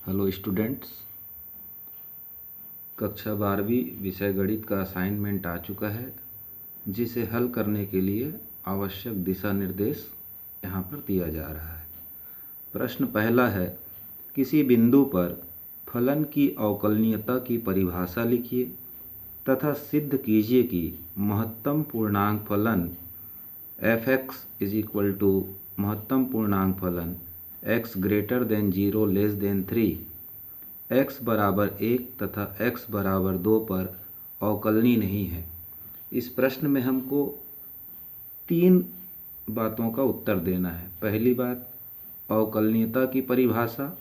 Hello students, कक्षा 12वीं विषय गणित का असाइनमेंट आ चुका है, जिसे हल करने के लिए आवश्यक दिशा निर्देश यहाँ पर दिया जा रहा है। प्रश्न पहला है, किसी बिंदु पर फलन की अवकलनीयता की परिभाषा लिखिए तथा सिद्ध कीजिए कि महत्तम पूर्णांक फलन f(x) महत्तम पूर्णांक फलन x greater than 0 less than 3 x बराबर 1 तथा x बराबर 2 पर अवकलनीय नहीं है। इस प्रश्न में हमको 3 बातों का उत्तर देना है। पहली बात, अवकलनीयता की परिभाषा।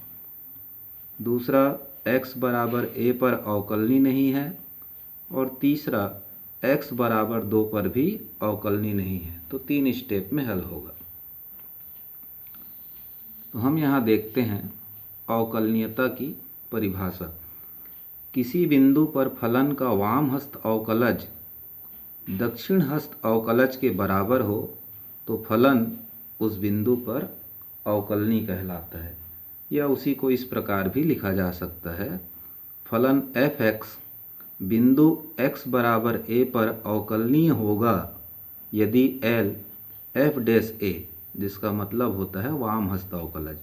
दूसरा, x बराबर a पर अवकलनीय नहीं है। और तीसरा, x बराबर 2 पर भी अवकलनीय नहीं है। तो 3 स्टेप में हल होगा। तो हम यहाँ देखते हैं अवकलनीयता की परिभाषा। किसी बिंदु पर फलन का वाम हस्त अवकलज दक्षिण हस्त अवकलज के बराबर हो तो फलन उस बिंदु पर अवकलनीय कहलाता है, या उसी को इस प्रकार भी लिखा जा सकता है, फलन f(x) बिंदु x बराबर a पर अवकलनीय होगा यदि L f'(a), जिसका मतलब होता है वाम हस्त अवकलज,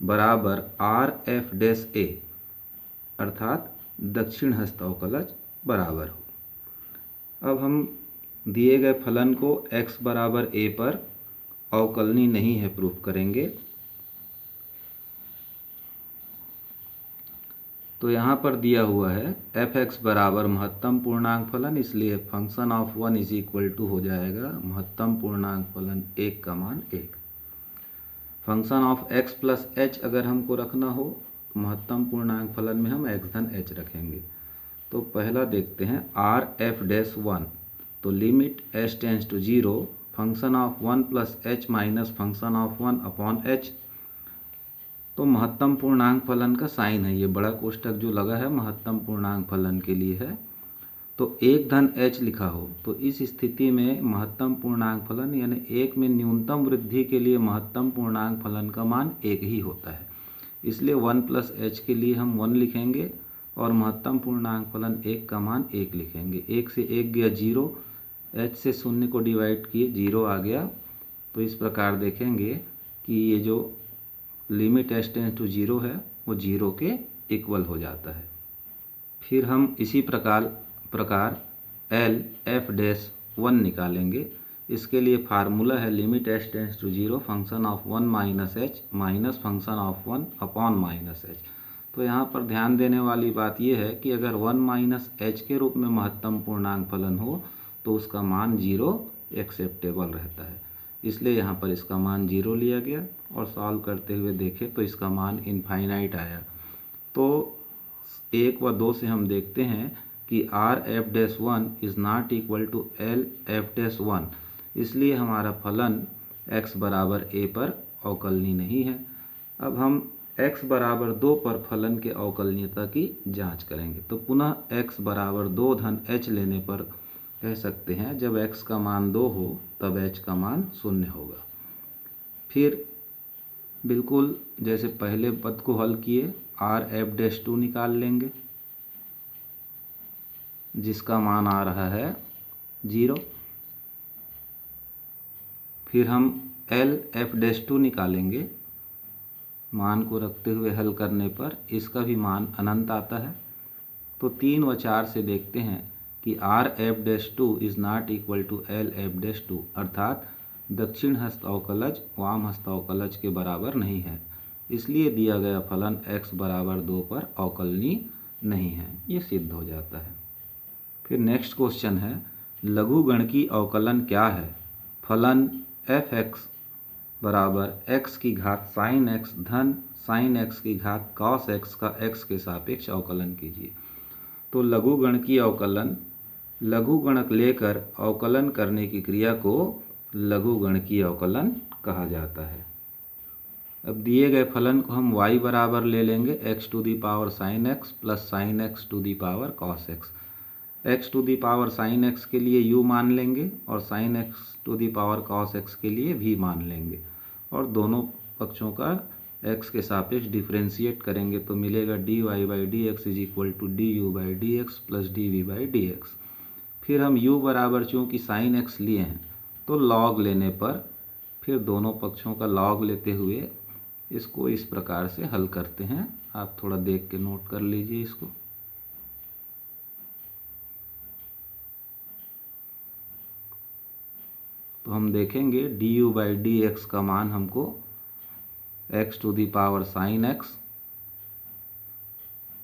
बराबर R(f')a अर्थात दक्षिण हस्त अवकलज बराबर हो। अब हम दिए गए फलन को x बराबर a पर अवकलनीय नहीं है प्रूफ करेंगे। तो यहाँ पर दिया हुआ है f(x) बराबर महत्तम पूर्णांक फलन, इसलिए function of 1 is equal to हो जाएगा महत्तम पूर्णांक फलन 1 का मान 1। Function of x plus h अगर हमको रखना हो तो महत्तम पूर्णांक फलन में हम x धन h रखेंगे। तो पहला देखते हैं R(f')(1), तो limit h tends to 0 function of 1 plus h minus function of 1 upon h। तो महत्तम पूर्णांक फलन का साइन है, ये बड़ा कोष्टक जो लगा है महत्तम पूर्णांक फलन के लिए है। तो 1 धन h लिखा हो तो इस स्थिति में महत्तम पूर्णांक फलन यानी 1 में न्यूनतम वृद्धि के लिए महत्तम पूर्णांक फलन का मान 1 ही होता है, इसलिए 1 प्लस h के लिए हम 1 लिखेंगे और महत्तम पूर्णांक फलन 1 का मान 1 लिखेंगे। 1 से 1 गया 0, h से 0 को डिवाइड किए 0 आ गया। तो इस प्रकार देखेंगे कि ये जो लिमिट h टेंस टू 0 है वो 0 के इक्वल हो जाता है। फिर हम इसी प्रकार L f'(1) निकालेंगे। इसके लिए फार्मूला है limit h tends to 0 function of 1 minus h minus function of 1 upon minus h। तो यहाँ पर ध्यान देने वाली बात यह है कि अगर 1 माइनस h के रूप में महत्तम पूर्णांक फलन हो तो उसका मान 0 एक्सेप्टेबल रहता है, इसलिए यहाँ पर इसका मान 0 लिया गया और सॉल्व करते हुए देखें तो इसका मान इनफाइनाइट आया। तो 1 व 2 से हम देखते हैं कि R(f')(1) is not equal to L(f')(1), इसलिए हमारा फलन x बराबर a पर अवकलनीय नहीं है। अब हम x बराबर 2 पर फलन के अवकलनीयता की जांच करेंगे। तो पुनः x बराबर 2 धन h लेने पर कह सकते हैं जब x का मान 2 हो तब h का मान 0 होगा। फिर बिल्कुल जैसे पहले पद को हल किए R(f')(2) निकाल लेंगे, जिसका मान आ रहा है 0। फिर हम L(f')(2) निकालेंगे, मान को रखते हुए हल करने पर इसका भी मान अनंत आता है। तो 3 व 4 से देखते हैं कि R(f')(2) is not equal to L(f')(2) अर्थात दक्षिण हस्त अवकलज वाम हस्त अवकलज के बराबर नहीं है, इसलिए दिया गया फलन x बराबर 2 पर अवकलनीय नहीं है, ये सिद्ध हो जाता है। फिर नेक्स्ट क्वेश्चन है, लघुगणकीय अवकलन क्या है? फलन f(x) बराबर x की घात साइन x धन साइन x की घात कॉस x का x के सापेक्ष अवकलन कीजिए। तो लघुगणकीय अवकलन, लघुगणक लेकर अवकलन करने की क्रिया को लघुगणकीय अवकलन कहा जाता है। अब दिए गए फलन को हम y बराबर ले लेंगे x to the power sine x plus sine x to the power cos x। x to the power sine x के लिए u मान लेंगे और sine x to the power cos x के लिए v मान लेंगे और दोनों पक्षों का x के सापेक्ष डिफ्रेंशिएट करेंगे तो मिलेगा dy/dx is equal to du/dx plus dv/dx। फिर हम u बराबर चूँकि sin x लिए हैं तो log लेने पर फिर दोनों पक्षों का log लेते हुए इसको इस प्रकार से हल करते हैं। आप थोड़ा देख के नोट कर लीजिए इसको। तो हम देखेंगे du/dx का मान हमको x to the power sin x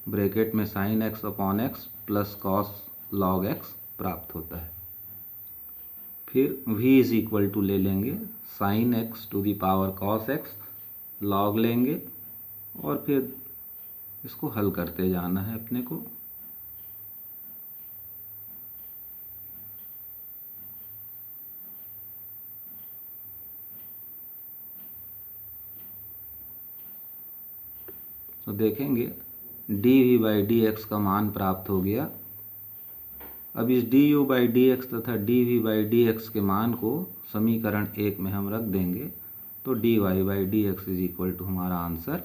bracket में sin x upon x plus cos log x प्राप्त होता है। फिर v इज इक्वल टू ले लेंगे sin x to the power cos x, log लेंगे और फिर इसको हल करते जाना है अपने को। तो देखेंगे dv/dx का मान प्राप्त हो गया। अब इस du/dx तथा dv/dx के मान को समीकरण 1 में हम रख देंगे तो dy/dx इज इक्वल टू हमारा आंसर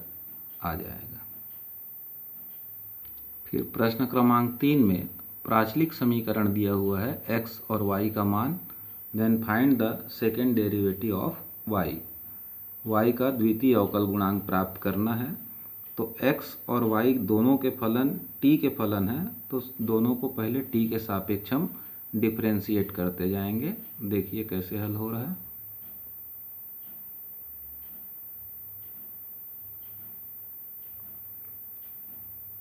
आ जाएगा। फिर प्रश्न क्रमांक 3 में प्राचलिक समीकरण दिया हुआ है x और y का मान, then find the second derivative of y का द्वितीय अवकल गुणांक प्राप्त करना है। तो x और y दोनों के फलन t के फलन हैं तो दोनों को पहले t के सापेक्ष हम डिफ्रेंशिएट करते जाएंगे। देखिए कैसे हल हो रहा है।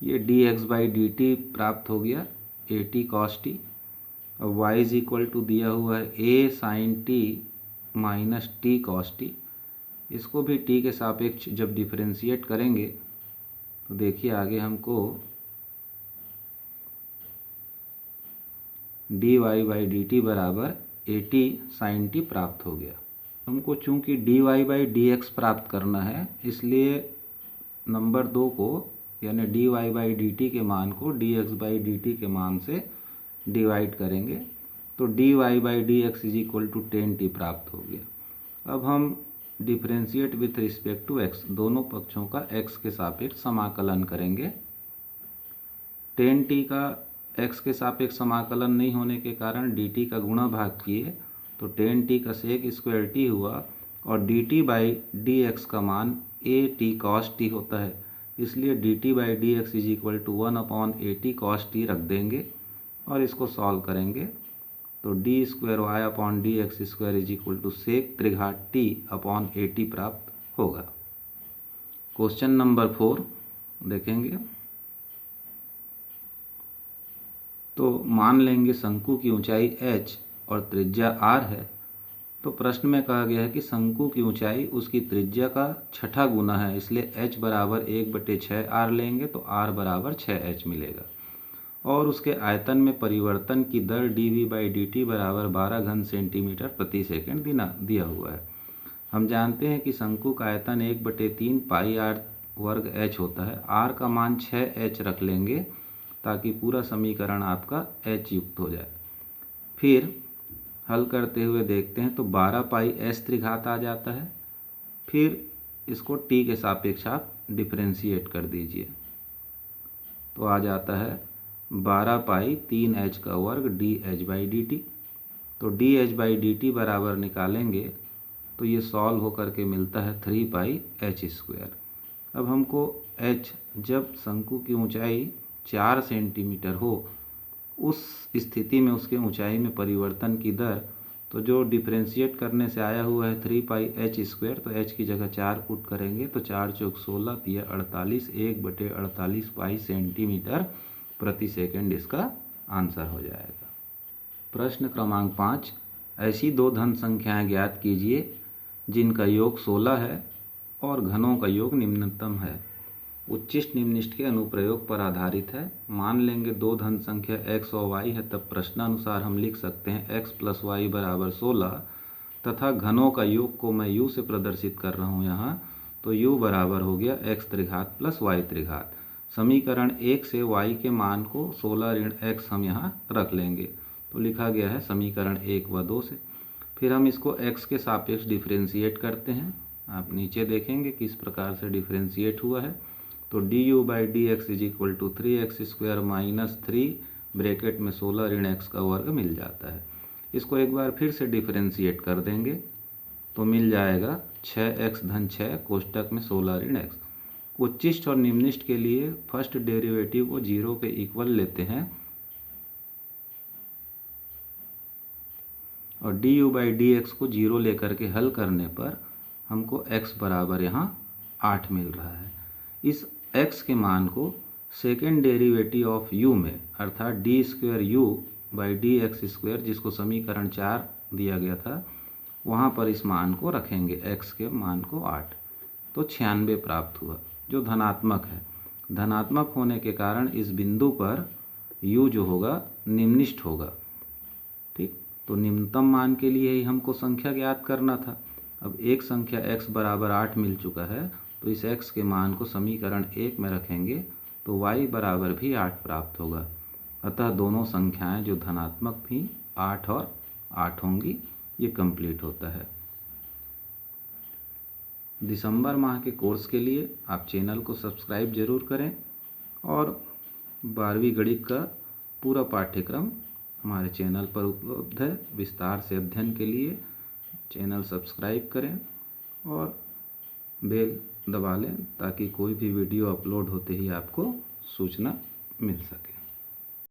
ये dx/dt प्राप्त हो गया at cos t। अब y इज इक्वल टू दिया हुआ है a sin t minus t cos t। इसको भी t के सापेक्ष जब डिफ्रेंशिएट करेंगे तो देखिए आगे हमको dy/dt बराबर at sin t प्राप्त हो गया। हमको चूंकि dy/dx प्राप्त करना है इसलिए नंबर 2 को यानी dy/dt के मान को dx/dt के मान से डिवाइड करेंगे तो dy/dx is equal to 10t प्राप्त हो गया। अब हम differentiate with respect to x दोनों पक्षों का x के सापेक्ष समाकलन करेंगे। 10t का x के सापेक्ष समाकलन नहीं होने के कारण dt का गुणा भाग किए तो 10t का sec स्क्वायर t हुआ और dt/dx का मान at cos t होता है, इसलिए dt/dx is equal to 1/at cos t रख देंगे और इसको सॉल्व करेंगे तो d²y/dx² is equal to sec त्रिघात t अपॉन at प्राप्त होगा। क्वेश्चन नंबर 4 देखेंगे। तो मान लेंगे शंकु की ऊंचाई h और त्रिज्या r है। तो प्रश्न में कहा गया है कि शंकु की ऊंचाई उसकी त्रिज्या का छठा गुना है, इसलिए h बराबर 1/6r लेंगे तो r बराबर 6h मिलेगा। और उसके आयतन में परिवर्तन की दर dv/dt बराबर 12 घन सेंटीमीटर प्रति सेकंड दिया हुआ है। हम जानते हैं कि शंकु का आयतन 1/3 पाई r वर्ग h होता है। r का मान 6h रख लेंगे ताकि पूरा समीकरण आपका h युक्त हो जाए। फिर हल करते हुए देखते हैं तो 12 पाई s त्रिघात आ जाता है। फिर इसको t के सापेक्ष आप डिफ्रेंशिएट कर दीजिए तो आ जाता है 12 पाई 3h का वर्ग dh/dt। तो dh/dt बराबर निकालेंगे तो ये सॉल्व होकर के मिलता है 3 पाई h²। अब हमको h जब शंकु की ऊंचाई 4 सेंटीमीटर हो उस स्थिति में उसके ऊंचाई में परिवर्तन की दर, तो जो डिफ्रेंशिएट करने से आया हुआ है 3 पाई h², तो h की जगह 4 पुट करेंगे तो 4 चौक 16 तिया 48 1/48 पाई सेंटीमीटर प्रति सेकंड इसका आंसर हो जाएगा। प्रश्न क्रमांक 5, ऐसी दो धन संख्याएं ज्ञात कीजिए जिनका योग 16 है और घनों का योग निम्नतम है। उच्चिष्ट निम्निष्ट के अनुप्रयोग पर आधारित है। मान लेंगे दो धन संख्या x और y है, तब प्रश्नानुसार हम लिख सकते हैं x + y बराबर 16 तथा घनों का योग को मैं u से प्रदर्शित कर रहा हूँ यहाँ, तो u बराबर हो गया x त्रिघात प्लस y त्रिघात। समीकरण 1 से y के मान को 16 ऋण x हम यहाँ रख लेंगे तो लिखा गया है समीकरण 1 व 2 से। फिर हम इसको x के सापेक्ष डिफ्रेंशिएट करते हैं आप नीचे देखेंगे किस प्रकार से डिफ्रेंशिएट हुआ है। तो du/dx is equal to 3x² minus 3 bracket में 16 ऋण x का वर्ग मिल जाता है। इसको एक बार फिर से डिफ्रेंशिएट कर देंगे तो मिल जाएगा 6x धन 6 कोष्टक में 16 ऋण x। उच्चिष्ट और निम्निष्ट के लिए फर्स्ट डेरिवेटिव को 0 के इक्वल लेते हैं और du/dx को 0 लेकर के हल करने पर हमको x बराबर यहाँ 8 मिल रहा है। इस x के मान को सेकेंड डेरिवेटिव ऑफ u में अर्थात d²u/dx² जिसको समीकरण 4 दिया गया था वहाँ पर इस मान को रखेंगे, x के मान को 8, तो 96 प्राप्त हुआ जो धनात्मक है। धनात्मक होने के कारण इस बिंदु पर u जो होगा निम्निष्ट होगा। ठीक, तो निम्नतम मान के लिए ही हमको संख्या ज्ञात करना था। अब एक संख्या x बराबर 8 मिल चुका है तो इस x के मान को समीकरण 1 में रखेंगे तो y बराबर भी 8 प्राप्त होगा। अतः दोनों संख्याएं जो धनात्मक थीं 8 और 8 होंगी। ये कंप्लीट होता है। दिसंबर माह के कोर्स के लिए आप चैनल को सब्सक्राइब जरूर करें और 12वीं गणित का पूरा पाठ्यक्रम हमारे चैनल पर उपलब्ध है। विस्तार से अध्ययन के लिए चैनल सब्सक्राइब करें और बेल दबा लें ताकि कोई भी वीडियो अपलोड होते ही आपको सूचना मिल सके।